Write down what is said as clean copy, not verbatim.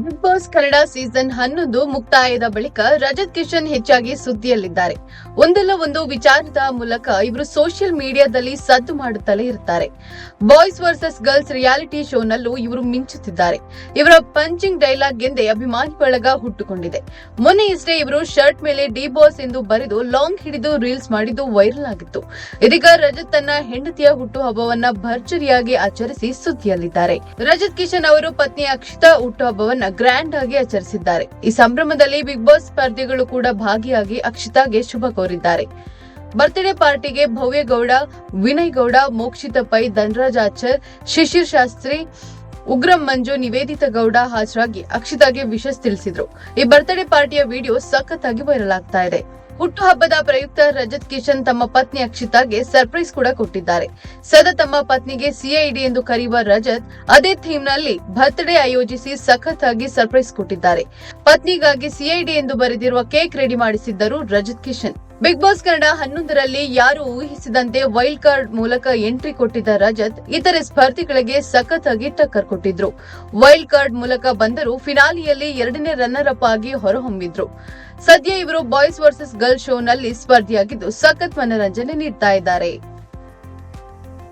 Big boss Kannada season 11 ಮುಕ್ತಾಯದ ಬಳಿಕ ರಜತ್ ಕಿಶನ್ ಹೆಚ್ಚಾಗಿ ಸುದ್ದಿಯಲ್ಲಿದ್ದಾರೆ. ಒಂದಲ್ಲ ಒಂದು ವಿಚಾರದ ಮೂಲಕ ಇವರು ಸೋಷಿಯಲ್ ಮೀಡಿಯಾದಲ್ಲಿ ಸದ್ದು ಮಾಡುತ್ತಲೇ ಇರುತ್ತಾರೆ. ಬಾಯ್ಸ್ ವರ್ಸಸ್ ಗರ್ಲ್ಸ್ ರಿಯಾಲಿಟಿ ಶೋನಲ್ಲೂ ಇವರು ಮಿಂಚುತ್ತಿದ್ದಾರೆ. ಇವರ ಪಂಚಿಂಗ್ ಡೈಲಾಗ್ ಗೆಂದೇ ಅಭಿಮಾನಿ ಬಳಗ ಹುಟ್ಟುಕೊಂಡಿದೆ. ಮೊನ್ನೆಯಷ್ಟೇ ಇವರು ಶರ್ಟ್ ಮೇಲೆ ಡಿ ಬಾಸ್ ಎಂದು ಬರೆದು ಲಾಂಗ್ ಹಿಡಿದು ರೀಲ್ಸ್ ಮಾಡಿದ್ದು ವೈರಲ್ ಆಗಿತ್ತು. ಇದೀಗ ರಜತ್ ತನ್ನ ಹೆಂಡತಿಯ ಹುಟ್ಟುಹಬ್ಬವನ್ನ ಭರ್ಜರಿಯಾಗಿ ಆಚರಿಸಿ ಸುದ್ದಿಯಲ್ಲಿದ್ದಾರೆ. ರಜತ್ ಕಿಶನ್ ಅವರು ಪತ್ನಿ ಅಕ್ಷಿತಾ ಹುಟ್ಟುಹಬ್ಬವನ್ನ ಗ್ರ್ಯಾಂಡ್ ಆಗಿ ಆಚರಿಸಿದ್ದಾರೆ. ಈ ಸಂಭ್ರಮದಲ್ಲಿ ಬಿಗ್ ಬಾಸ್ ಸ್ಪರ್ಧಿಗಳು ಕೂಡ ಭಾಗಿಯಾಗಿ ಅಕ್ಷಿತಾಗೆ ಶುಭ ಕೋರಿದ್ದಾರೆ. ಬರ್ತ್ಡೇ ಪಾರ್ಟಿಗೆ ಭವ್ಯ ಗೌಡ, ವಿನಯ್ ಗೌಡ, ಮೋಕ್ಷಿತ ಪೈ, ಧನರಾಜ್ ಆಚಾರ್, ಶಿಶಿರ್ ಶಾಸ್ತ್ರಿ, ಉಗ್ರಂ ಮಂಜು, ನಿವೇದಿತಾ ಗೌಡ ಹಾಜರಾಗಿ ಅಕ್ಷಿತಾಗೆ ವಿಶಸ್ ತಿಳಿಸಿದ್ರು. ಈ ಬರ್ತ್ಡೇ ಪಾರ್ಟಿಯ ವಿಡಿಯೋ ಸಖತ್ತಾಗಿ ವೈರಲ್ ಆಗ್ತಾ ಇದೆ. ಹುಟ್ಟುಹಬ್ಬದ ಪ್ರಯುಕ್ತ ರಜತ್ ಕಿಶನ್ ತಮ್ಮ ಪತ್ನಿ ಅಕ್ಷಿತಾಗೆ ಸರ್ಪ್ರೈಸ್ ಕೂಡ ಕೊಟ್ಟಿದ್ದಾರೆ. ಸದಾ ತಮ್ಮ ಪತ್ನಿಗೆ ಸಿಐಡಿ ಎಂದು ಕರೆಯುವ ರಜತ್ ಅದೇ ಥೀಮ್ ನಲ್ಲಿ ಬರ್ತ್ಡೇ ಆಯೋಜಿಸಿ ಸಖತ್ತಾಗಿ ಸರ್ಪ್ರೈಸ್ ಕೊಟ್ಟಿದ್ದಾರೆ. ಪತ್ನಿಗಾಗಿ ಸಿಐಡಿ ಎಂದು ಬರೆದಿರುವ ಕೇಕ್ ರೆಡಿ ಮಾಡಿಸಿದ್ದರು ರಜತ್ ಕಿಶನ್. ಬಿಗ್ ಬಾಸ್ ಕನ್ನಡ 11ರಲ್ಲಿ ಯಾರು ಊಹಿಸಿದಂತೆ ವೈಲ್ಡ್ ಕಾರ್ಡ್ ಮೂಲಕ ಎಂಟ್ರಿ ಕೊಟ್ಟಿದ್ದ ರಜತ್ ಇತರೆ ಸ್ಪರ್ಧಿಗಳಿಗೆ ಸಖತ್ತಾಗಿ ಟಕ್ಕರ್ ಕೊಟ್ಟಿದ್ರು. ವೈಲ್ಡ್ ಕಾರ್ಡ್ ಮೂಲಕ ಬಂದರೂ ಫಿನಾಲಿಯಲ್ಲಿ 2ನೇ ರನ್ನರ್ ಅಪ್ ಆಗಿ ಹೊರಹೊಮ್ಮಿದ್ರು. ಸದ್ಯ ಇವರು ಬಾಯ್ಸ್ ವರ್ಸಸ್ ಗರ್ಲ್ಸ್ ಶೋನಲ್ಲಿ ಸ್ಪರ್ಧಿಯಾಗಿದ್ದು ಸಖತ್ ಮನರಂಜನೆ ನೀಡ್ತಾ ಇದ್ದಾರೆ.